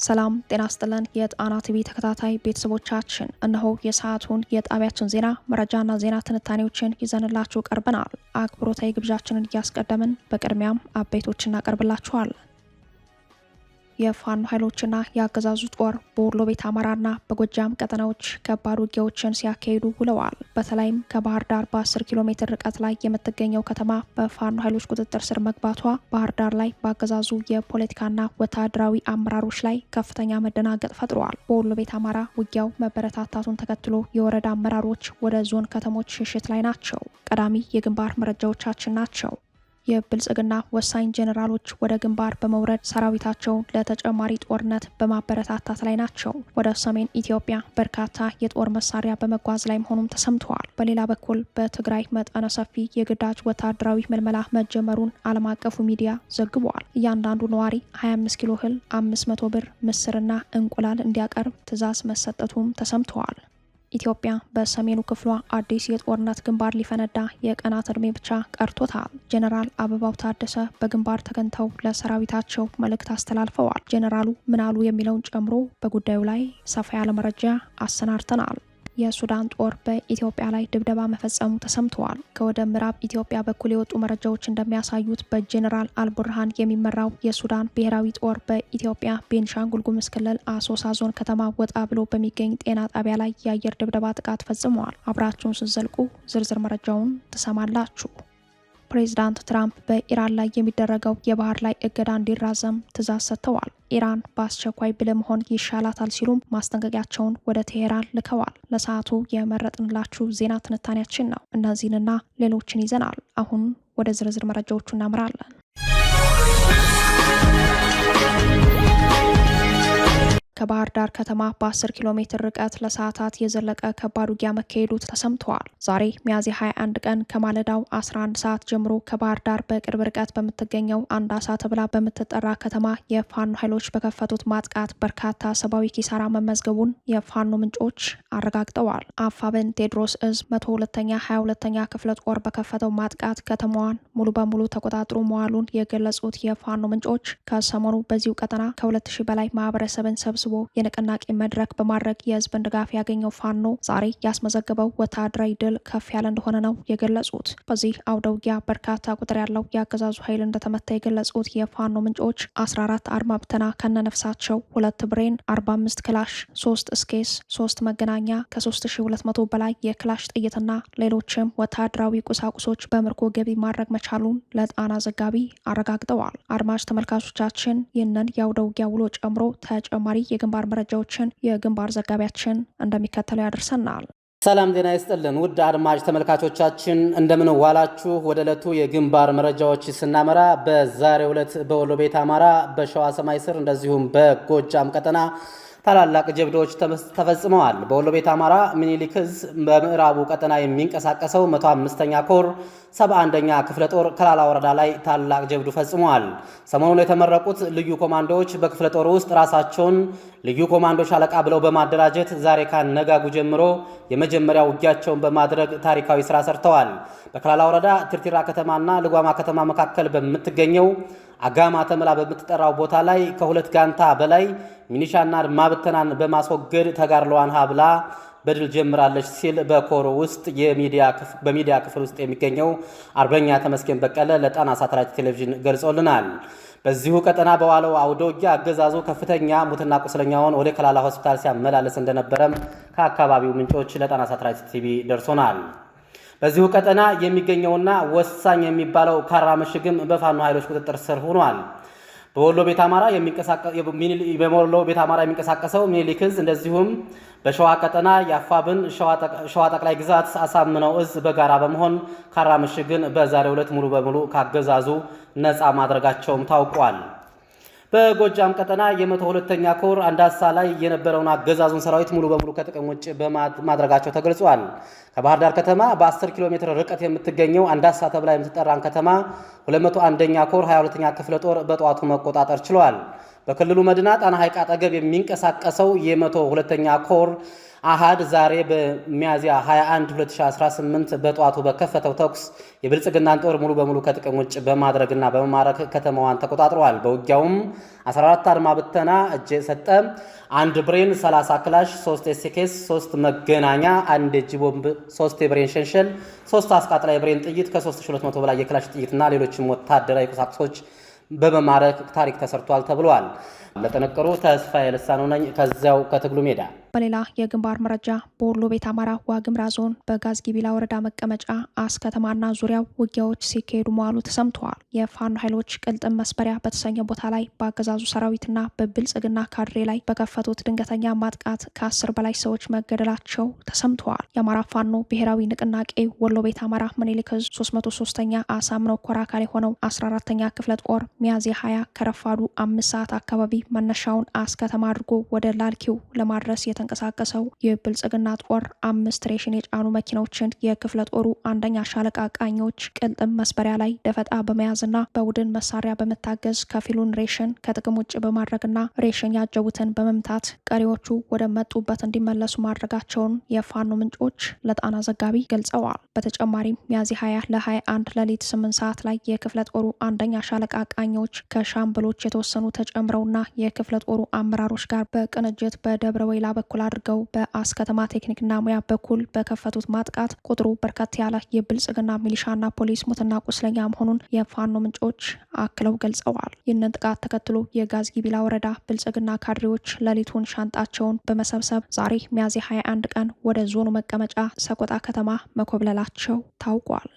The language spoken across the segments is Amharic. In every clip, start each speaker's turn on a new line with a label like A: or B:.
A: ሰላም ጤና ይስጥልን የጣና ቲቪ ተከታታይ ቤተሰቦቻችን እነሆ የሰዓቱን የጣቢያችን ዜና መረጃና ዜና ትንታኔዎችን ይዘንላችሁ ቀርበናል። አክብሮታዊ ግብዣችንን እያስቀደምን በቅድሚያም አበይቶችን እናቀርብላችኋለን። የፋኖ ኃይሎችና የአገዛዙ ጦር በወሎ ቤት አማራና በጎጃም ቀጠናዎች ከባድ ውጊያዎችን ሲያካሂዱ ውለዋል። በተለይም ከባህር ዳር በ10 ኪሎ ሜትር ርቀት ላይ የምትገኘው ከተማ በፋኖ ኃይሎች ቁጥጥር ስር መግባቷ ባህር ዳር ላይ በአገዛዙ የፖለቲካና ወታደራዊ አመራሮች ላይ ከፍተኛ መደናገጥ ፈጥሯል። በወሎ ቤት አማራ ውጊያው መበረታታቱን ተከትሎ የወረዳ አመራሮች ወደ ዞን ከተሞች ሽሽት ላይ ናቸው። ቀዳሚ የግንባር መረጃዎቻችን ናቸው። የብልጽግና ወሳኝ ጄኔራሎች ወደ ግንባር በመውረድ ሰራዊታቸውን ለተጨማሪ ጦርነት በማበረታታት ላይ ናቸው። ወደ ሰሜን ኢትዮጵያ በርካታ የጦር መሳሪያ በመጓዝ ላይ መሆኑም ተሰምተዋል። በሌላ በኩል በትግራይ መጠነ ሰፊ የግዳጅ ወታደራዊ ምልመላ መጀመሩን ዓለም አቀፉ ሚዲያ ዘግቧል። እያንዳንዱ ነዋሪ 25 ኪሎ እህል፣ 500 ብር ምስርና እንቁላል እንዲያቀርብ ትዕዛዝ መሰጠቱም ተሰምተዋል። ኢትዮጵያ በሰሜኑ ክፍሏ አዲስ የጦርነት ግንባር ሊፈነዳ የቀናት እድሜ ብቻ ቀርቶታል። ጄኔራል አበባው ታደሰ በግንባር ተገኝተው ለሰራዊታቸው መልእክት አስተላልፈዋል። ጄኔራሉ ምን አሉ የሚለውን ጨምሮ በጉዳዩ ላይ ሰፋ ያለ መረጃ አሰናድተናል። የሱዳን ጦር በኢትዮጵያ ላይ ድብደባ መፈጸሙ ተሰምተዋል። ከወደ ምዕራብ ኢትዮጵያ በኩል የወጡ መረጃዎች እንደሚያሳዩት በጄኔራል አልቡርሃን የሚመራው የሱዳን ብሔራዊ ጦር በኢትዮጵያ ቤንሻንጉል ጉሙዝ ክልል አሶሳ ዞን ከተማ ወጣ ብሎ በሚገኝ ጤና ጣቢያ ላይ የአየር ድብደባ ጥቃት ፈጽመዋል። አብራችሁን ስትዘልቁ ዝርዝር መረጃውን ትሰማላችሁ። ፕሬዚዳንት ትራምፕ በኢራን ላይ የሚደረገው የባህር ላይ እገዳ እንዲራዘም ትዕዛዝ ሰጥተዋል። ኢራን በአስቸኳይ ብልህ መሆን ይሻላታል ሲሉም ማስጠንቀቂያቸውን ወደ ቴሄራን ልከዋል። ለሰዓቱ የመረጥንላችሁ ዜና ትንታኔያችን ነው። እነዚህንና ሌሎችን ይዘናል። አሁን ወደ ዝርዝር መረጃዎቹ እናምራለን። ከባህር ዳር ከተማ በ10 ኪሎ ሜትር ርቀት ለሰዓታት የዘለቀ ከባድ ውጊያ መካሄዱ ተሰምተዋል። ዛሬ ሚያዝያ 21 ቀን ከማለዳው 11 ሰዓት ጀምሮ ከባህር ዳር በቅርብ ርቀት በምትገኘው አንዳሳ ተብላ በምትጠራ ከተማ የፋኖ ኃይሎች በከፈቱት ማጥቃት በርካታ ሰብአዊ ኪሳራ መመዝገቡን የፋኖ ምንጮች አረጋግጠዋል። አፋብን ቴዎድሮስ እዝ 102ኛ 22ኛ ክፍለ ጦር በከፈተው ማጥቃት ከተማዋን ሙሉ በሙሉ ተቆጣጥሮ መዋሉን የገለጹት የፋኖ ምንጮች ከሰሞኑ በዚሁ ቀጠና ከ2000 በላይ ማህበረሰብን ሰብስቦ የንቅናቄ መድረክ በማድረግ የህዝብን ድጋፍ ያገኘው ፋኖ ዛሬ ያስመዘገበው ወታደራዊ ድል ከፍ ያለ እንደሆነ ነው የገለጹት። በዚህ አውደ ውጊያ በርካታ ቁጥር ያለው የአገዛዙ ኃይል እንደተመታ የገለጹት የፋኖ ምንጮች 14 አድማ ብተና ከነነፍሳቸው 2 ብሬን፣ 45 ክላሽ፣ 3 ስኬስ፣ 3 መገናኛ፣ ከ3200 በላይ የክላሽ ጥይትና ሌሎችም ወታደራዊ ቁሳቁሶች በምርኮ ገቢ ማድረግ መቻሉን ለጣና ዘጋቢ አረጋግጠዋል። አድማጭ ተመልካቾቻችን ይህንን የአውደ ውጊያ ውሎ ጨምሮ ተጨማሪ የግንባር መረጃዎችን የግንባር ዘጋቢያችን እንደሚከተለው ያደርሰናል።
B: ሰላም ጤና ይስጥልን ውድ አድማጭ ተመልካቾቻችን እንደምን ዋላችሁ። ወደ ዕለቱ የግንባር መረጃዎች ስናመራ በዛሬው ዕለት በወሎ ቤት አማራ፣ በሸዋ ሰማይ ስር እንደዚሁም በጎጃም ቀጠና ታላላቅ ጀብዶች ተፈጽመዋል። በወሎ ቤት አማራ ሚኒሊክ ዕዝ በምዕራቡ ቀጠና የሚንቀሳቀሰው 105ኛ ኮር 71ኛ ክፍለ ጦር ከላላ ወረዳ ላይ ታላቅ ጀብዱ ፈጽመዋል። ሰሞኑን የተመረቁት ልዩ ኮማንዶዎች በክፍለ ጦር ውስጥ ራሳቸውን ልዩ ኮማንዶ ሻለቃ ብለው በማደራጀት ዛሬ ካነጋጉ ጀምሮ የመጀመሪያ ውጊያቸውን በማድረግ ታሪካዊ ስራ ሰርተዋል። በከላላ ወረዳ ትርቲራ ከተማና ልጓማ ከተማ መካከል በምትገኘው አጋማ ተመላ በምትጠራው ቦታ ላይ ከሁለት ጋንታ በላይ ሚኒሻና አድማ ብተናን በማስወገድ ተጋድሎዋን ሀብላ በድል ጀምራለች ሲል በኮሮ ውስጥ በሚዲያ ክፍል ውስጥ የሚገኘው አርበኛ ተመስገን በቀለ ለጣና ሳተላይት ቴሌቪዥን ገልጾልናል። በዚሁ ቀጠና በዋለው አውደ ውጊያ አገዛዙ ከፍተኛ ሙትና ቁስለኛውን ወደ ከላላ ሆስፒታል ሲያመላለስ እንደነበረም ከአካባቢው ምንጮች ለጣና ሳተላይት ቲቪ ደርሶናል። በዚሁ ቀጠና የሚገኘውና ወሳኝ የሚባለው ካራ ምሽግም በፋኖ ኃይሎች ቁጥጥር ስር ሆኗል። በወሎ ቤት አማራ የሚንቀሳቀሰው ሚኒሊክ ዕዝ እንደዚሁም በሸዋ ቀጠና የአፋብን ሸዋ ጠቅላይ ግዛት አሳምነው ዕዝ በጋራ በመሆን ካራ ምሽግን በዛሬው ዕለት ሙሉ በሙሉ ካገዛዙ ነፃ ማድረጋቸውም ታውቋል። በጎጃም ቀጠና የ102ኛ ኮር አንዳሳ ላይ የነበረውን አገዛዙን ሰራዊት ሙሉ በሙሉ ከጥቅም ውጭ በማድረጋቸው ተገልጿል። ከባህር ዳር ከተማ በ10 ኪሎ ሜትር ርቀት የምትገኘው አንዳሳ ተብላ የምትጠራን ከተማ 201ኛ ኮር 22ኛ ክፍለ ጦር በጠዋቱ መቆጣጠር ችሏል። በክልሉ መዲና ጣና ሐይቅ አጠገብ የሚንቀሳቀሰው የ102ኛ ኮር አሃድ ዛሬ በሚያዝያ 21 2018 በጠዋቱ በከፈተው ተኩስ የብልጽግናን ጦር ሙሉ በሙሉ ከጥቅም ውጭ በማድረግና በመማረክ ከተማዋን ተቆጣጥሯል። በውጊያውም 14 አድማ ብተና እጅ ሰጠ፣ 1 ብሬን፣ 30 ክላሽ፣ 3 ኤስኬስ፣ 3 መገናኛ፣ 1 እጅ ቦምብ፣ 3 የብሬን ሸንሸል፣ 3 አስቃጥላ የብሬን ጥይት፣ ከ3200 በላይ የክላሽ ጥይትና ሌሎችም ወታደራዊ ቁሳቁሶች በመማረክ ታሪክ ተሰርቷል ተብሏል። ለተነቀሩ ተስፋዬ ልሳኑ ነኝ ከዚያው ከትግሉ ሜዳ።
A: በሌላ የግንባር መረጃ በወሎ ቤት አማራ ዋግምራ ዞን በጋዝጊቢላ ወረዳ መቀመጫ አስከተማና ዙሪያው ውጊያዎች ሲካሄዱ መዋሉ ተሰምተዋል። የፋኖ ኃይሎች ቅልጥም መስበሪያ በተሰኘ ቦታ ላይ በአገዛዙ ሰራዊትና በብልጽግና ካድሬ ላይ በከፈቱት ድንገተኛ ማጥቃት ከ10 በላይ ሰዎች መገደላቸው ተሰምተዋል። የአማራ ፋኖ ብሔራዊ ንቅናቄ ወሎ ቤት አማራ ምኒልክ ዕዝ 303ኛ አሳምነው ኮር አካል የሆነው 14ኛ ክፍለ ጦር ሚያዝያ 20 ከረፋዱ 5 ሰዓት አካባቢ መነሻውን አስከተማ አድርጎ ወደ ላልኪው ለማድረስ የተንቀሳቀሰው የብልጽግና ጦር 5 ሬሽን የጫኑ መኪናዎችን የክፍለ ጦሩ 1ኛ ሻለቃ ቃኞች ቅልጥም መስበሪያ ላይ ደፈጣ በመያዝና በቡድን መሳሪያ በመታገዝ ከፊሉን ሬሽን ከጥቅም ውጭ በማድረግና ሬሽን ያጀቡትን በመምታት ቀሪዎቹ ወደ መጡበት እንዲመለሱ ማድረጋቸውን የፋኖ ምንጮች ለጣና ዘጋቢ ገልጸዋል። በተጨማሪም ሚያዝያ 20 ለ21 ሌሊት 8 ሰዓት ላይ የክፍለ ጦሩ 1ኛ ሻለቃ ቃኞች ከሻምበሎች የተወሰኑ ተጨምረውና የክፍለ ጦሩ አመራሮች ጋር በቅንጅት በደብረ ወይላ በኩል አድርገው በአስከተማ ቴክኒክና ሙያ በኩል በከፈቱት ማጥቃት ቁጥሩ በርከት ያለ የብልጽግና ሚሊሻና ፖሊስ ሙትና ቁስለኛ መሆኑን የፋኖ ምንጮች አክለው ገልጸዋል። ይህንን ጥቃት ተከትሎ የጋዝጊቢላ ወረዳ ብልጽግና ካድሬዎች ሌሊቱን ሻንጣቸውን በመሰብሰብ ዛሬ ሚያዝያ 21 ቀን ወደ ዞኑ መቀመጫ ሰቆጣ ከተማ መኮብለላቸው ታውቋል።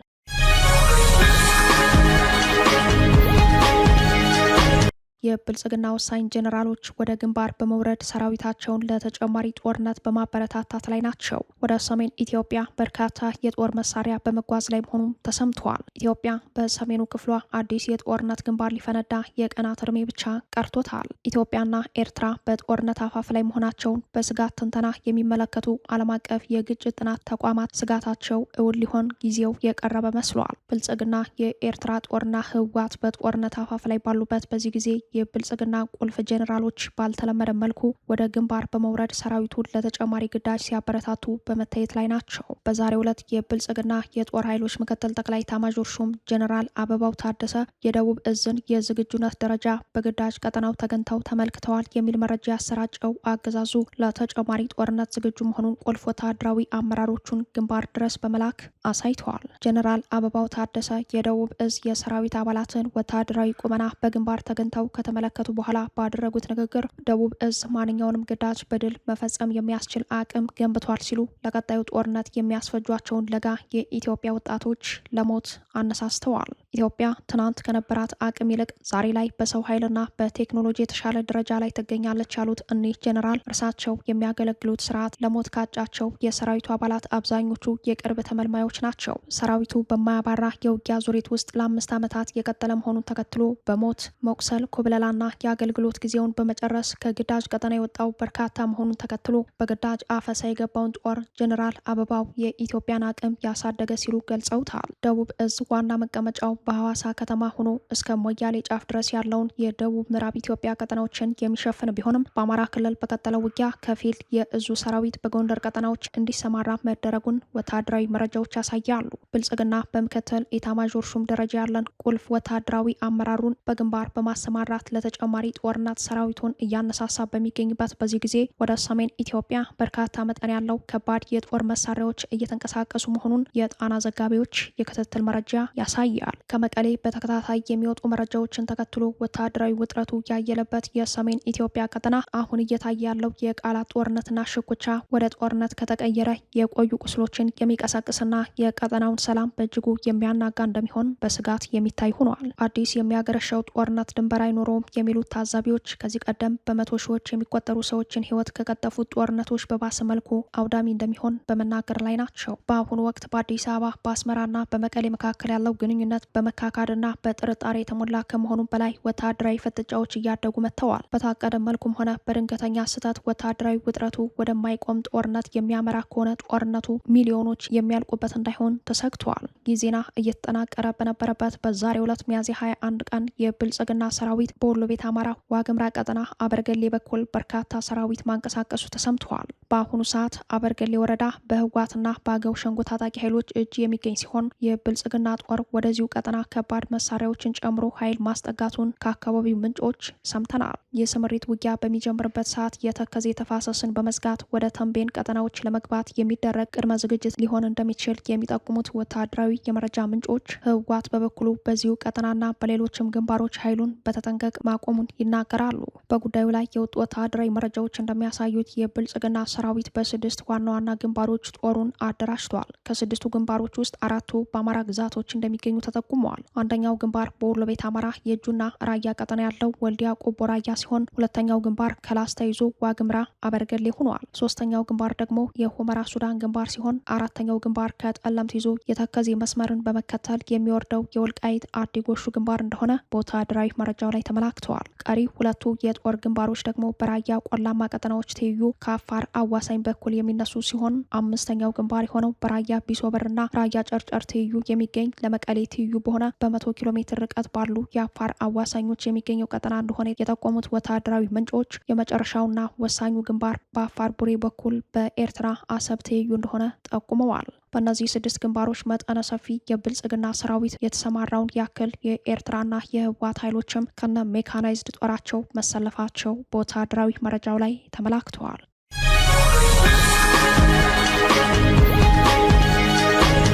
A: የብልጽግና ወሳኝ ጄኔራሎች ወደ ግንባር በመውረድ ሰራዊታቸውን ለተጨማሪ ጦርነት በማበረታታት ላይ ናቸው። ወደ ሰሜን ኢትዮጵያ በርካታ የጦር መሳሪያ በመጓዝ ላይ መሆኑም ተሰምተዋል። ኢትዮጵያ በሰሜኑ ክፍሏ አዲስ የጦርነት ግንባር ሊፈነዳ የቀናት እድሜ ብቻ ቀርቶታል። ኢትዮጵያና ኤርትራ በጦርነት አፋፍ ላይ መሆናቸውን በስጋት ትንተና የሚመለከቱ ዓለም አቀፍ የግጭት ጥናት ተቋማት ስጋታቸው እውን ሊሆን ጊዜው የቀረበ መስሏል። ብልጽግና የኤርትራ ጦርና ህወሓት በጦርነት አፋፍ ላይ ባሉበት በዚህ ጊዜ የብልጽግና ቁልፍ ጄኔራሎች ባልተለመደ መልኩ ወደ ግንባር በመውረድ ሰራዊቱን ለተጨማሪ ግዳጅ ሲያበረታቱ በመታየት ላይ ናቸው። በዛሬው ዕለት የብልጽግና የጦር ኃይሎች ምክትል ጠቅላይ ኤታማዦር ሹም ጄኔራል አበባው ታደሰ የደቡብ እዝን የዝግጁነት ደረጃ በግዳጅ ቀጠናው ተገኝተው ተመልክተዋል የሚል መረጃ ያሰራጨው አገዛዙ ለተጨማሪ ጦርነት ዝግጁ መሆኑን ቁልፍ ወታደራዊ አመራሮቹን ግንባር ድረስ በመላክ አሳይተዋል። ጄኔራል አበባው ታደሰ የደቡብ እዝ የሰራዊት አባላትን ወታደራዊ ቁመና በግንባር ተገኝተው ከተመለከቱ በኋላ ባደረጉት ንግግር ደቡብ እዝ ማንኛውንም ግዳጅ በድል መፈጸም የሚያስችል አቅም ገንብቷል ሲሉ ለቀጣዩ ጦርነት የሚያስፈጇቸውን ለጋ የኢትዮጵያ ወጣቶች ለሞት አነሳስተዋል። ኢትዮጵያ ትናንት ከነበራት አቅም ይልቅ ዛሬ ላይ በሰው ኃይልና በቴክኖሎጂ የተሻለ ደረጃ ላይ ትገኛለች ያሉት እኒህ ጄኔራል እርሳቸው የሚያገለግሉት ስርዓት ለሞት ካጫቸው የሰራዊቱ አባላት አብዛኞቹ የቅርብ ተመልማዮች ናቸው። ሰራዊቱ በማያባራ የውጊያ ዙሪት ውስጥ ለ5 ዓመታት የቀጠለ መሆኑን ተከትሎ በሞት መቁሰል ኩብለላና የአገልግሎት ጊዜውን በመጨረስ ከግዳጅ ቀጠና የወጣው በርካታ መሆኑን ተከትሎ በግዳጅ አፈሳ የገባውን ጦር ጄኔራል አበባው የኢትዮጵያን አቅም ያሳደገ ሲሉ ገልጸውታል። ደቡብ እዝ ዋና መቀመጫው በሐዋሳ ከተማ ሆኖ እስከ ሞያሌ ጫፍ ድረስ ያለውን የደቡብ ምዕራብ ኢትዮጵያ ቀጠናዎችን የሚሸፍን ቢሆንም በአማራ ክልል በቀጠለው ውጊያ ከፊል የእዙ ሰራዊት በጎንደር ቀጠናዎች እንዲሰማራ መደረጉን ወታደራዊ መረጃዎች ያሳያሉ። ብልጽግና በምክትል ኤታማዦር ሹም ደረጃ ያለን ቁልፍ ወታደራዊ አመራሩን በግንባር በማሰማራት ለተጨማሪ ጦርነት ሰራዊቱን እያነሳሳ በሚገኝበት በዚህ ጊዜ ወደ ሰሜን ኢትዮጵያ በርካታ መጠን ያለው ከባድ የጦር መሳሪያዎች እየተንቀሳቀሱ መሆኑን የጣና ዘጋቢዎች የክትትል መረጃ ያሳያል። ከመቀሌ በተከታታይ የሚወጡ መረጃዎችን ተከትሎ ወታደራዊ ውጥረቱ ያየለበት የሰሜን ኢትዮጵያ ቀጠና አሁን እየታየ ያለው የቃላት ጦርነትና ሽኩቻ ወደ ጦርነት ከተቀየረ የቆዩ ቁስሎችን የሚቀሰቅስና የቀጠናውን ሰላም በእጅጉ የሚያናጋ እንደሚሆን በስጋት የሚታይ ሆኗል። አዲስ የሚያገረሸው ጦርነት ድንበር አይኖረውም የሚሉት ታዛቢዎች ከዚህ ቀደም በመቶ ሺዎች የሚቆጠሩ ሰዎችን ሕይወት ከቀጠፉት ጦርነቶች በባሰ መልኩ አውዳሚ እንደሚሆን በመናገር ላይ ናቸው። በአሁኑ ወቅት በአዲስ አበባ በአስመራና በመቀሌ መካከል ያለው ግንኙነት በመካካድና በጥርጣሬ የተሞላ ከመሆኑም በላይ ወታደራዊ ፍጥጫዎች እያደጉ መጥተዋል። በታቀደ መልኩም ሆነ በድንገተኛ ስህተት ወታደራዊ ውጥረቱ ወደማይቆም ጦርነት የሚያመራ ከሆነ ጦርነቱ ሚሊዮኖች የሚያልቁበት እንዳይሆን ተሰግቷል። ይህ ዜና እየተጠናቀረ በነበረበት በዛሬው ዕለት ሚያዝያ 21 ቀን የብልጽግና ሰራዊት በወሎ ቤት አማራ ዋግምራ ቀጠና አበርገሌ በኩል በርካታ ሰራዊት ማንቀሳቀሱ ተሰምተዋል። በአሁኑ ሰዓት አበርገሌ ወረዳ በህወሓትና በአገው ሸንጎ ታጣቂ ኃይሎች እጅ የሚገኝ ሲሆን የብልጽግና ጦር ወደዚሁ ቀጠና ከባድ መሳሪያዎችን ጨምሮ ኃይል ማስጠጋቱን ከአካባቢው ምንጮች ሰምተናል። የስምሪት ውጊያ በሚጀምርበት ሰዓት የተከዜ ተፋሰስን በመዝጋት ወደ ተንቤን ቀጠናዎች ለመግባት የሚደረግ ቅድመ ዝግጅት ሊሆን እንደሚችል የሚጠቁሙት ወታደራዊ የመረጃ ምንጮች ህወሓት በበኩሉ በዚሁ ቀጠናና በሌሎችም ግንባሮች ኃይሉን በተጠንቀቅ ማቆሙን ይናገራሉ። በጉዳዩ ላይ የወጡ ወታደራዊ መረጃዎች እንደሚያሳዩት የብልጽግና ሰራዊት በ6 ዋና ዋና ግንባሮች ጦሩን አደራጅቷል። ከ6ቱ ግንባሮች ውስጥ 4ቱ በአማራ ግዛቶች እንደሚገኙ ተጠቁመዋል። አንደኛው ግንባር በወሎ ቤት አማራ የእጁና ራያ ቀጠና ያለው ወልዲያ ቆቦ ራያ ሲሆን ሁለተኛው ግንባር ከላስታ ይዞ ዋግምራ አበርገሌ ሆኗል። ሶስተኛው ግንባር ደግሞ የሁመራ ሱዳን ግንባር ሲሆን አራተኛው ግንባር ከጠለምት ይዞ የተከዜ መስመርን በመከተል የሚወርደው የወልቃይት አዲ ጎሹ ግንባር እንደሆነ በወታደራዊ መረጃው ላይ ተመላክተዋል። ቀሪ ሁለቱ የጦር ግንባሮች ደግሞ በራያ ቆላማ ቀጠናዎች ትይዩ ከአፋር አዋሳኝ በኩል የሚነሱ ሲሆን አምስተኛው ግንባር የሆነው በራያ ቢሶበርና ራያ ጨርጨር ትይዩ የሚገኝ ለመቀሌ ትይዩ በሆነ በ100 ኪሎ ሜትር ርቀት ባሉ የአፋር አዋሳኞች የሚገኘው ቀጠና እንደሆነ የጠቆሙት ወታደራዊ ምንጮች የመጨረሻውና ወሳኙ ግንባር በአፋር ቡሬ በኩል በኤርትራ አሰብ ትይዩ እንደሆነ ጠቁመዋል። በእነዚህ 6 ግንባሮች መጠነ ሰፊ የብልጽግና ሰራዊት የተሰማራውን ያክል የኤርትራና የህወሓት ኃይሎችም ከነ ሜካናይዝድ ጦራቸው መሰለፋቸው በወታደራዊ መረጃው ላይ ተመላክተዋል።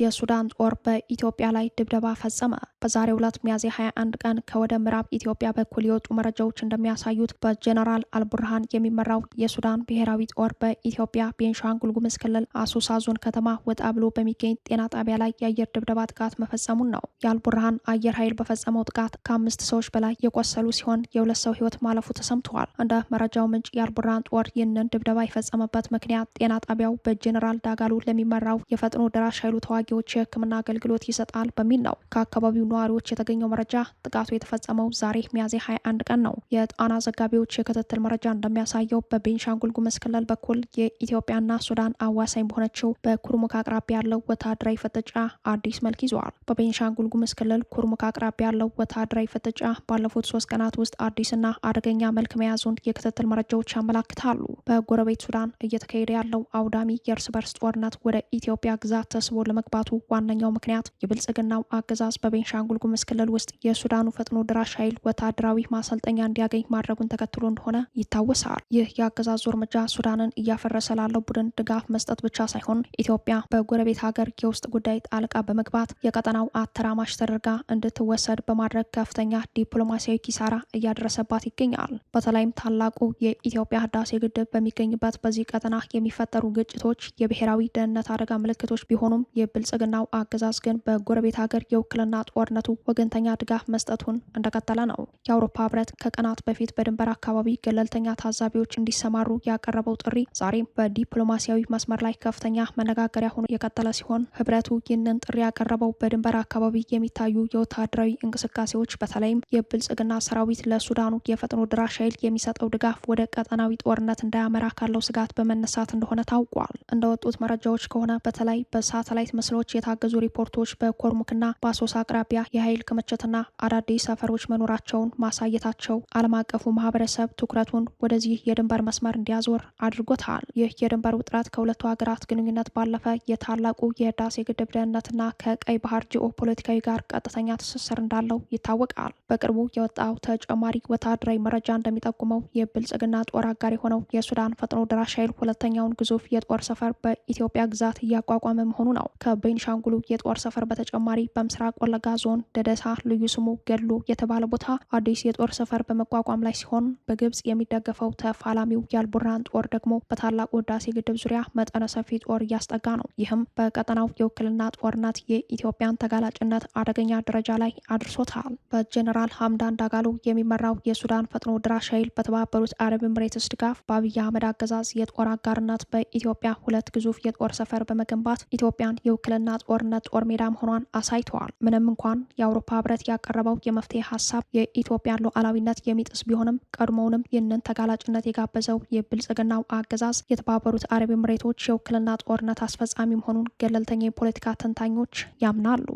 A: የሱዳን ጦር በኢትዮጵያ ላይ ድብደባ ፈጸመ። በዛሬው ዕለት ሚያዝያ 21 ቀን ከወደ ምዕራብ ኢትዮጵያ በኩል የወጡ መረጃዎች እንደሚያሳዩት በጀነራል አልቡርሃን የሚመራው የሱዳን ብሔራዊ ጦር በኢትዮጵያ ቤንሻንጉል ጉሙዝ ክልል አሶሳ ዞን ከተማ ወጣ ብሎ በሚገኝ ጤና ጣቢያ ላይ የአየር ድብደባ ጥቃት መፈጸሙን ነው። የአልቡርሃን አየር ኃይል በፈጸመው ጥቃት ከ5 ሰዎች በላይ የቆሰሉ ሲሆን የ2 ሰው ህይወት ማለፉ ተሰምተዋል። እንደ መረጃው ምንጭ የአልቡርሃን ጦር ይህንን ድብደባ የፈጸመበት ምክንያት ጤና ጣቢያው በጀነራል ዳጋሉ ለሚመራው የፈጥኖ ደራሽ ኃይሉ ተዋጊዎች የህክምና አገልግሎት ይሰጣል በሚል ነው። ከአካባቢው ነዋሪዎች የተገኘው መረጃ ጥቃቱ የተፈጸመው ዛሬ ሚያዝያ 21 ቀን ነው። የጣና ዘጋቢዎች የክትትል መረጃ እንደሚያሳየው በቤንሻንጉል ጉሙዝ ክልል በኩል የኢትዮጵያና ሱዳን አዋሳኝ በሆነችው በኩርሙክ አቅራቢያ ያለው ወታደራዊ ፍጥጫ አዲስ መልክ ይዟል። በቤንሻንጉል ጉሙዝ ክልል ኩርሙክ አቅራቢያ ያለው ወታደራዊ ፍጥጫ ባለፉት 3 ቀናት ውስጥ አዲስና አደገኛ መልክ መያዙን የክትትል መረጃዎች ያመላክታሉ። በጎረቤት ሱዳን እየተካሄደ ያለው አውዳሚ የእርስ በርስ ጦርነት ወደ ኢትዮጵያ ግዛት ተስቦ ለመግባቱ ዋነኛው ምክንያት የብልጽግናው አገዛዝ በቤንሻንጉል ጉሙዝ ክልል ውስጥ የሱዳኑ ፈጥኖ ድራሽ ኃይል ወታደራዊ ማሰልጠኛ እንዲያገኝ ማድረጉን ተከትሎ እንደሆነ ይታወሳል። ይህ የአገዛዙ እርምጃ ሱዳንን እያፈረሰ ላለው ቡድን ድጋፍ መስጠት ብቻ ሳይሆን ኢትዮጵያ በጎረቤት ሀገር የውስጥ ጉዳይ ጣልቃ በመግባት የቀጠናው አተራማሽ ተደርጋ እንድትወሰድ በማድረግ ከፍተኛ ዲፕሎማሲያዊ ኪሳራ እያደረሰባት ይገኛል። በተለይም ታላቁ የኢትዮጵያ ህዳሴ ግድብ በሚገኝበት በዚህ ቀጠና የሚፈጠሩ ግጭቶች የብሔራዊ ደህንነት አደጋ ምልክቶች ቢሆኑም የብልጽግናው አገዛዝ ግን በጎረቤት ሀገር የውክልና ጦርነቱ ወገንተኛ ድጋፍ መስጠቱን እንደቀጠለ ነው። የአውሮፓ ህብረት ከቀናት በፊት በድንበር አካባቢ ገለልተኛ ታዛቢዎች እንዲሰማሩ ያቀረበው ጥሪ ዛሬም በዲፕሎማሲያዊ መስመር ላይ ከፍተኛ መነጋገሪያ ሆኖ የቀጠለ ሲሆን ህብረቱ ይህንን ጥሪ ያቀረበው በድንበር አካባቢ የሚታዩ የወታደራዊ እንቅስቃሴዎች በተለይም የብልጽግና ሰራዊት ለሱዳኑ የፈጥኖ ድራሽ ኃይል የሚሰጠው ድጋፍ ወደ ቀጠናዊ ጦርነት እንዳያመራ ካለው ስጋት በመነሳት እንደሆነ ታውቋል። እንደወጡት መረጃዎች ከሆነ በተለይ በሳተላይት ምስሎች የታገዙ ሪፖርቶች በኮርሙክና በአሶሳ አቅራቢያ የኃይል ክምችትና አዳዲስ ሰፈሮች መኖራቸውን ማሳየታቸው ዓለም አቀፉ ማህበረሰብ ትኩረቱን ወደዚህ የድንበር መስመር እንዲያዞር አድርጎታል። ይህ የድንበር ውጥረት ከሁለቱ ሀገራት ግንኙነት ባለፈ የታላቁ የህዳሴ ግድብ ደህንነትና ከቀይ ባህር ጂኦ ፖለቲካዊ ጋር ቀጥተኛ ትስስር እንዳለው ይታወቃል። በቅርቡ የወጣው ተጨማሪ ወታደራዊ መረጃ እንደሚጠቁመው የብልጽግና ጦር አጋር የሆነው የሱዳን ፈጥኖ ደራሽ ኃይል ሁለተኛውን ግዙፍ የጦር ሰፈር በኢትዮጵያ ግዛት እያቋቋመ መሆኑ ነው። ከቤንሻንጉሉ የጦር ሰፈር በተጨማሪ በምስራቅ ወለጋ ዞን ደደሳ ልዩ ስሙ ገድሎ የተባለ ቦታ አዲስ የጦር ሰፈር በመቋቋም ላይ ሲሆን በግብጽ የሚደገፈው ተፋላሚው የአልቡርሃን ጦር ደግሞ በታላቁ ህዳሴ ግድብ ዙሪያ መጠነ ሰፊ ጦር እያስጠጋ ነው። ይህም በቀጠናው የውክልና ጦርነት የኢትዮጵያን ተጋላጭነት አደገኛ ደረጃ ላይ አድርሶታል። በጀኔራል ሀምዳን ዳጋሎ የሚመራው የሱዳን ፈጥኖ ድራሽ ኃይል በተባበሩት አረብ ኤምሬትስ ድጋፍ በአብይ አህመድ አገዛዝ የጦር አጋርነት በኢትዮጵያ 2 ግዙፍ የጦር ሰፈር በመገንባት ኢትዮጵያን የውክልና ጦርነት ጦር ሜዳ መሆኗን አሳይተዋል። ምንም እንኳን የአውሮፓ ህብረት ያቀረበው የመፍትሄ ሀሳብ የኢትዮጵያን ሉዓላዊነት የሚጥስ ቢሆንም ቀድሞውንም ይህንን ተጋላጭነት የጋበዘው የብልጽግናው አገዛዝ የተባበሩት አረብ ኤምሬቶች የውክልና ጦርነት አስፈጻሚ መሆኑን ገለልተኛ የፖለቲካ ተንታኞች ያምናሉ።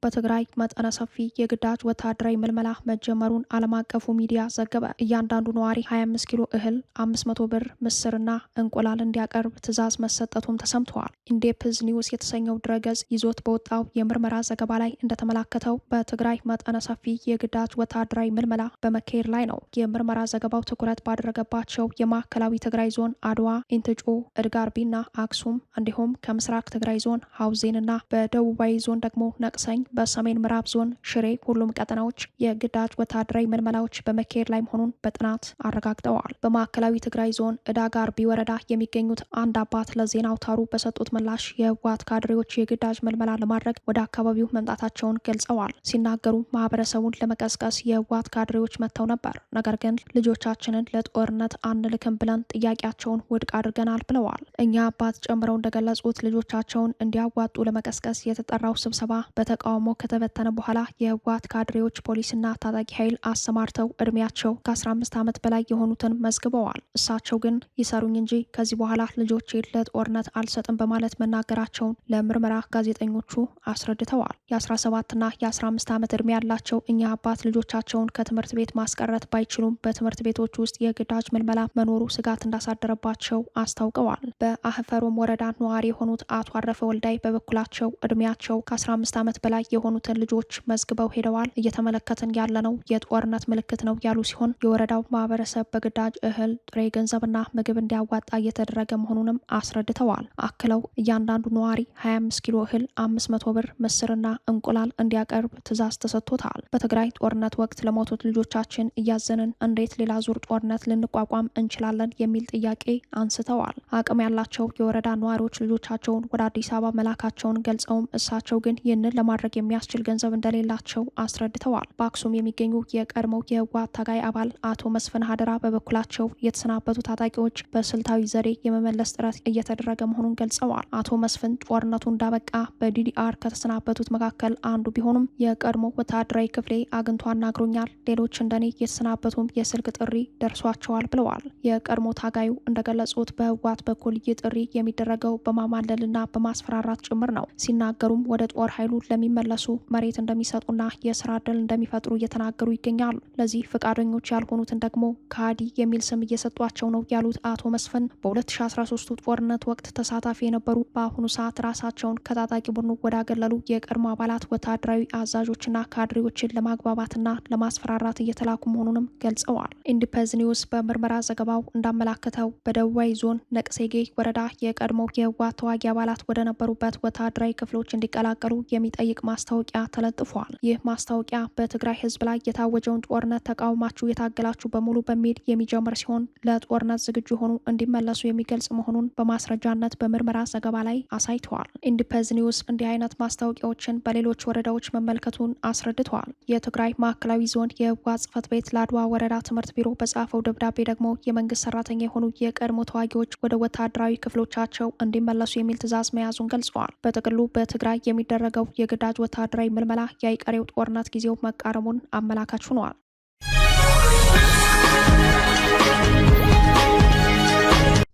A: በትግራይ መጠነ ሰፊ የግዳጅ ወታደራዊ ምልመላ መጀመሩን ዓለም አቀፉ ሚዲያ ዘገበ። እያንዳንዱ ነዋሪ 25 ኪሎ እህል፣ 500 ብር ምስርና እንቁላል እንዲያቀርብ ትዕዛዝ መሰጠቱም ተሰምተዋል። ኢንዴፕዝ ኒውስ የተሰኘው ድረገጽ ይዞት በወጣው የምርመራ ዘገባ ላይ እንደተመላከተው በትግራይ መጠነ ሰፊ የግዳጅ ወታደራዊ ምልመላ በመካሄድ ላይ ነው። የምርመራ ዘገባው ትኩረት ባደረገባቸው የማዕከላዊ ትግራይ ዞን አድዋ፣ ኢንትጮ፣ እድጋርቢና አክሱም እንዲሁም ከምስራቅ ትግራይ ዞን ሀውዜንና በደቡባዊ ዞን ደግሞ ነቅሰኝ በሰሜን ምዕራብ ዞን ሽሬ ሁሉም ቀጠናዎች የግዳጅ ወታደራዊ ምልመላዎች በመካሄድ ላይ መሆኑን በጥናት አረጋግጠዋል። በማዕከላዊ ትግራይ ዞን እዳጋርቢ ወረዳ የሚገኙት አንድ አባት ለዜና አውታሩ በሰጡት ምላሽ የህወሓት ካድሬዎች የግዳጅ ምልመላ ለማድረግ ወደ አካባቢው መምጣታቸውን ገልጸዋል። ሲናገሩ ማህበረሰቡን ለመቀስቀስ የህወሓት ካድሬዎች መጥተው ነበር፣ ነገር ግን ልጆቻችንን ለጦርነት አንልክም ብለን ጥያቄያቸውን ውድቅ አድርገናል ብለዋል። እኛ አባት ጨምረው እንደገለጹት ልጆቻቸውን እንዲያዋጡ ለመቀስቀስ የተጠራው ስብሰባ በተቃውሞ ከተበተነ በኋላ የህወሓት ካድሬዎች ፖሊስና ታጣቂ ኃይል አሰማርተው እድሜያቸው ከ15 ዓመት በላይ የሆኑትን መዝግበዋል። እሳቸው ግን ይሰሩኝ እንጂ ከዚህ በኋላ ልጆቼን ለጦርነት አልሰጥም በማለት መናገራቸውን ለምርመራ ጋዜጠኞቹ አስረድተዋል። የ17ና የ15 ዓመት እድሜ ያላቸው እኚህ አባት ልጆቻቸውን ከትምህርት ቤት ማስቀረት ባይችሉም በትምህርት ቤቶች ውስጥ የግዳጅ ምልመላ መኖሩ ስጋት እንዳሳደረባቸው አስታውቀዋል። በአህፈሮም ወረዳ ነዋሪ የሆኑት አቶ አረፈ ወልዳይ በበኩላቸው እድሜያቸው ከ15 ዓመት በላይ የሆኑትን ልጆች መዝግበው ሄደዋል። እየተመለከትን ያለነው የጦርነት ምልክት ነው ያሉ ሲሆን የወረዳው ማህበረሰብ በግዳጅ እህል፣ ጥሬ ገንዘብና ምግብ እንዲያዋጣ እየተደረገ መሆኑንም አስረድተዋል። አክለው እያንዳንዱ ነዋሪ 25 ኪሎ እህል፣ 500 ብር ምስርና እንቁላል እንዲያቀርብ ትዕዛዝ ተሰጥቶታል። በትግራይ ጦርነት ወቅት ለሞቱት ልጆቻችን እያዘንን እንዴት ሌላ ዙር ጦርነት ልንቋቋም እንችላለን የሚል ጥያቄ አንስተዋል። አቅም ያላቸው የወረዳ ነዋሪዎች ልጆቻቸውን ወደ አዲስ አበባ መላካቸውን ገልጸውም እሳቸው ግን ይህንን ለማድረግ የሚያስችል ገንዘብ እንደሌላቸው አስረድተዋል። በአክሱም የሚገኙ የቀድሞው የህወሓት ታጋይ አባል አቶ መስፍን ሀደራ በበኩላቸው የተሰናበቱ ታጣቂዎች በስልታዊ ዘዴ የመመለስ ጥረት እየተደረገ መሆኑን ገልጸዋል። አቶ መስፍን ጦርነቱ እንዳበቃ በዲዲአር ከተሰናበቱት መካከል አንዱ ቢሆኑም የቀድሞ ወታደራዊ ክፍሌ አግኝቶ አናግሮኛል፣ ሌሎች እንደኔ የተሰናበቱም የስልክ ጥሪ ደርሷቸዋል ብለዋል። የቀድሞ ታጋዩ እንደገለጹት በህወሓት በኩል ይህ ጥሪ የሚደረገው በማማለልና በማስፈራራት ጭምር ነው። ሲናገሩም ወደ ጦር ኃይሉ ለሚመለሱ መሬት እንደሚሰጡና የስራ ዕድል እንደሚፈጥሩ እየተናገሩ ይገኛሉ። ለዚህ ፈቃደኞች ያልሆኑትን ደግሞ ከሃዲ የሚል ስም እየሰጧቸው ነው ያሉት አቶ መስፍን በ2013 ጦርነት ወቅት ተሳታፊ የነበሩ በአሁኑ ሰዓት ራሳቸውን ከታጣቂ ቡድኑ ወዳገለሉ የቀድሞ አባላት ወታደራዊ አዛዦችና ካድሬዎችን ለማግባባትና ለማስፈራራት እየተላኩ መሆኑንም ገልጸዋል። ኢንዲፐዝ ኒውስ በምርመራ ዘገባው እንዳመላከተው በደቡባዊ ዞን ነቅሴጌ ወረዳ የቀድሞ የህወሓት ተዋጊ አባላት ወደ ነበሩበት ወታደራዊ ክፍሎች እንዲቀላቀሉ የሚጠይቅ ማስታወቂያ ተለጥፏል። ይህ ማስታወቂያ በትግራይ ህዝብ ላይ የታወጀውን ጦርነት ተቃውማችሁ የታገላችሁ በሙሉ በሚል የሚጀምር ሲሆን ለጦርነት ዝግጁ የሆኑ እንዲመለሱ የሚገልጽ መሆኑን በማስረጃነት በምርመራ ዘገባ ላይ አሳይተዋል። ኢንዲፐዝ ኒውስ እንዲህ አይነት ማስታወቂያዎችን በሌሎች ወረዳዎች መመልከቱን አስረድተዋል። የትግራይ ማዕከላዊ ዞን የህወሓት ጽሕፈት ቤት ለአድዋ ወረዳ ትምህርት ቢሮ በጻፈው ደብዳቤ ደግሞ የመንግስት ሰራተኛ የሆኑ የቀድሞ ተዋጊዎች ወደ ወታደራዊ ክፍሎቻቸው እንዲመለሱ የሚል ትዕዛዝ መያዙን ገልጸዋል። በጥቅሉ በትግራይ የሚደረገው የግዳጅ ወታደራዊ ምልመላ የአይቀሬው ጦርነት ጊዜው መቃረሙን አመላካች ሆኗል።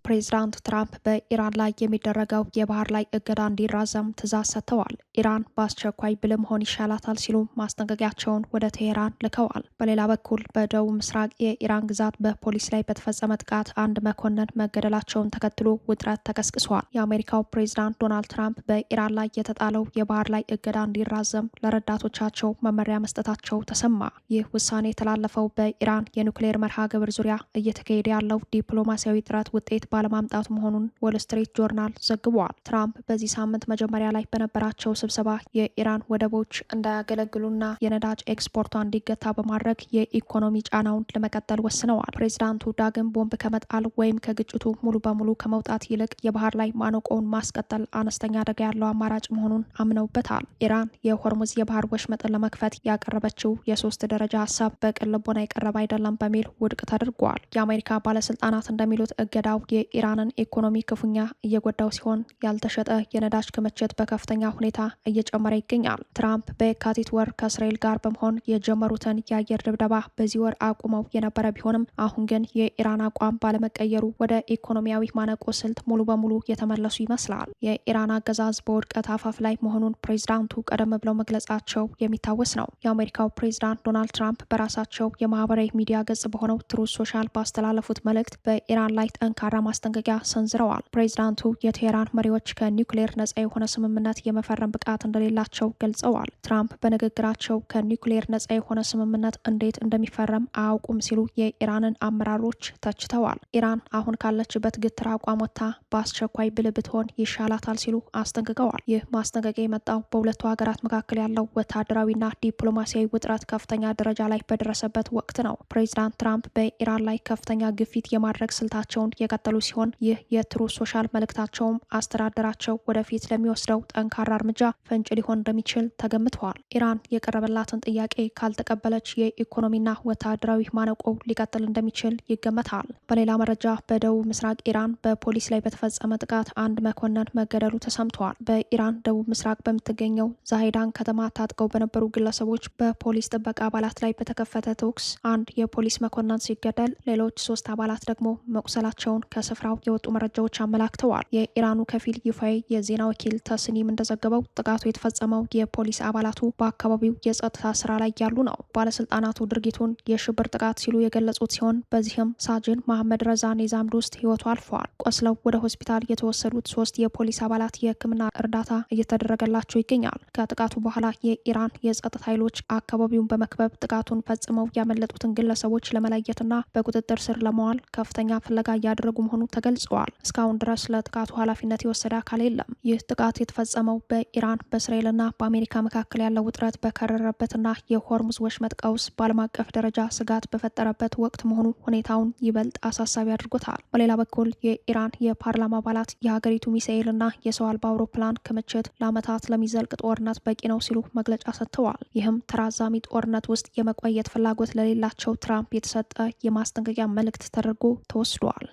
A: ፕሬዚዳንት ትራምፕ በኢራን ላይ የሚደረገው የባህር ላይ እገዳ እንዲራዘም ትዕዛዝ ሰጥተዋል። ኢራን በአስቸኳይ ብልህ መሆን ይሻላታል ሲሉ ማስጠንቀቂያቸውን ወደ ቴሄራን ልከዋል። በሌላ በኩል በደቡብ ምስራቅ የኢራን ግዛት በፖሊስ ላይ በተፈጸመ ጥቃት አንድ መኮንን መገደላቸውን ተከትሎ ውጥረት ተቀስቅሷል። የአሜሪካው ፕሬዚዳንት ዶናልድ ትራምፕ በኢራን ላይ የተጣለው የባህር ላይ እገዳ እንዲራዘም ለረዳቶቻቸው መመሪያ መስጠታቸው ተሰማ። ይህ ውሳኔ የተላለፈው በኢራን የኒውክሌር መርሃ ግብር ዙሪያ እየተካሄደ ያለው ዲፕሎማሲያዊ ጥረት ውጤት ባለማምጣቱ መሆኑን ዎል ስትሪት ጆርናል ዘግቧል። ትራምፕ በዚህ ሳምንት መጀመሪያ ላይ በነበራቸው ስብሰባ የኢራን ወደቦች እንዳያገለግሉና የነዳጅ ኤክስፖርቷ እንዲገታ በማድረግ የኢኮኖሚ ጫናውን ለመቀጠል ወስነዋል። ፕሬዚዳንቱ ዳግም ቦምብ ከመጣል ወይም ከግጭቱ ሙሉ በሙሉ ከመውጣት ይልቅ የባህር ላይ ማነቆውን ማስቀጠል አነስተኛ አደጋ ያለው አማራጭ መሆኑን አምነውበታል። ኢራን የሆርሙዝ የባህር ወሽመጥን ለመክፈት ያቀረበችው የ3 ደረጃ ሀሳብ በቅን ልቦና የቀረበ አይደለም በሚል ውድቅ ተደርጓል። የአሜሪካ ባለስልጣናት እንደሚሉት እገዳው የኢራንን ኢኮኖሚ ክፉኛ እየጎዳው ሲሆን ያልተሸጠ የነዳጅ ክምችት በከፍተኛ ሁኔታ እየጨመረ ይገኛል። ትራምፕ በየካቲት ወር ከእስራኤል ጋር በመሆን የጀመሩትን የአየር ድብደባ በዚህ ወር አቁመው የነበረ ቢሆንም አሁን ግን የኢራን አቋም ባለመቀየሩ ወደ ኢኮኖሚያዊ ማነቆ ስልት ሙሉ በሙሉ የተመለሱ ይመስላል። የኢራን አገዛዝ በውድቀት አፋፍ ላይ መሆኑን ፕሬዚዳንቱ ቀደም ብለው መግለጻቸው የሚታወስ ነው። የአሜሪካው ፕሬዚዳንት ዶናልድ ትራምፕ በራሳቸው የማህበራዊ ሚዲያ ገጽ በሆነው ትሩዝ ሶሻል ባስተላለፉት መልእክት በኢራን ላይ ጠንካራ ማስጠንቀቂያ ሰንዝረዋል። ፕሬዚዳንቱ የቴሄራን መሪዎች ከኒውክሌር ነጻ የሆነ ስምምነት የመፈረም ብቃት እንደሌላቸው ገልጸዋል። ትራምፕ በንግግራቸው ከኒውክሌር ነጻ የሆነ ስምምነት እንዴት እንደሚፈረም አያውቁም ሲሉ የኢራንን አመራሮች ተችተዋል። ኢራን አሁን ካለችበት ግትር አቋም ወጥታ በአስቸኳይ ብልህ ብትሆን ይሻላታል ሲሉ አስጠንቅቀዋል። ይህ ማስጠንቀቂያ የመጣው በሁለቱ ሀገራት መካከል ያለው ወታደራዊና ዲፕሎማሲያዊ ውጥረት ከፍተኛ ደረጃ ላይ በደረሰበት ወቅት ነው። ፕሬዚዳንት ትራምፕ በኢራን ላይ ከፍተኛ ግፊት የማድረግ ስልታቸውን የቀጠሉ ሲሆን ይህ የትሩዝ ሶሻል መልእክታቸውም አስተዳደራቸው ወደፊት ለሚወስደው ጠንካራ እርምጃ ፍንጭ ሊሆን እንደሚችል ተገምተዋል። ኢራን የቀረበላትን ጥያቄ ካልተቀበለች የኢኮኖሚና ወታደራዊ ማነቆ ሊቀጥል እንደሚችል ይገመታል። በሌላ መረጃ በደቡብ ምስራቅ ኢራን በፖሊስ ላይ በተፈጸመ ጥቃት አንድ መኮንን መገደሉ ተሰምተዋል። በኢራን ደቡብ ምስራቅ በምትገኘው ዛሄዳን ከተማ ታጥቀው በነበሩ ግለሰቦች በፖሊስ ጥበቃ አባላት ላይ በተከፈተ ተኩስ አንድ የፖሊስ መኮንን ሲገደል ሌሎች 3 አባላት ደግሞ መቁሰላቸውን ከስፍራው የወጡ መረጃዎች አመላክተዋል። የኢራኑ ከፊል ይፋዊ የዜና ወኪል ተስኒም እንደዘገበው ጥቃቱ የተፈጸመው የፖሊስ አባላቱ በአካባቢው የጸጥታ ስራ ላይ ያሉ ነው። ባለስልጣናቱ ድርጊቱን የሽብር ጥቃት ሲሉ የገለጹት ሲሆን በዚህም ሳጅን መሐመድ ረዛ ኔዛምድ ውስጥ ህይወቱ አልፈዋል። ቆስለው ወደ ሆስፒታል የተወሰዱት 3 የፖሊስ አባላት የሕክምና እርዳታ እየተደረገላቸው ይገኛል። ከጥቃቱ በኋላ የኢራን የጸጥታ ኃይሎች አካባቢውን በመክበብ ጥቃቱን ፈጽመው ያመለጡትን ግለሰቦች ለመለየትና በቁጥጥር ስር ለመዋል ከፍተኛ ፍለጋ እያደረጉ መሆኑ ተገልጸዋል። እስካሁን ድረስ ለጥቃቱ ኃላፊነት የወሰደ አካል የለም። ይህ ጥቃት የተፈጸመው በኢራን በእስራኤልና በአሜሪካ መካከል ያለው ውጥረት በከረረበትና የሆርሙዝ ወሽመጥ ቀውስ በዓለም አቀፍ ደረጃ ስጋት በፈጠረበት ወቅት መሆኑ ሁኔታውን ይበልጥ አሳሳቢ አድርጎታል። በሌላ በኩል የኢራን የፓርላማ አባላት የሀገሪቱ ሚሳኤልና የሰው አልባ አውሮፕላን ክምችት ለዓመታት ለሚዘልቅ ጦርነት በቂ ነው ሲሉ መግለጫ ሰጥተዋል። ይህም ተራዛሚ ጦርነት ውስጥ የመቆየት ፍላጎት ለሌላቸው ትራምፕ የተሰጠ የማስጠንቀቂያ መልእክት ተደርጎ ተወስዷል።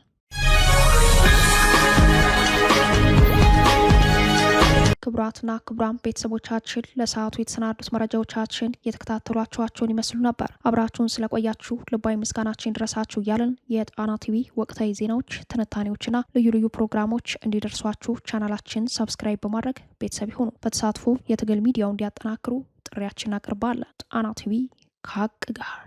A: ክቡራትና ክቡራን ቤተሰቦቻችን ለሰዓቱ የተሰናዱት መረጃዎቻችን የተከታተሏችኋቸውን ይመስሉ ነበር። አብራችሁን ስለቆያችሁ ልባዊ ምስጋናችን ድረሳችሁ እያልን የጣና ቲቪ ወቅታዊ ዜናዎች፣ ትንታኔዎችና ልዩ ልዩ ፕሮግራሞች እንዲደርሷችሁ ቻናላችን ሰብስክራይብ በማድረግ ቤተሰብ ይሁኑ። በተሳትፎ የትግል ሚዲያው እንዲያጠናክሩ ጥሪያችን አቅርባለን። ጣና ቲቪ ከሀቅ ጋር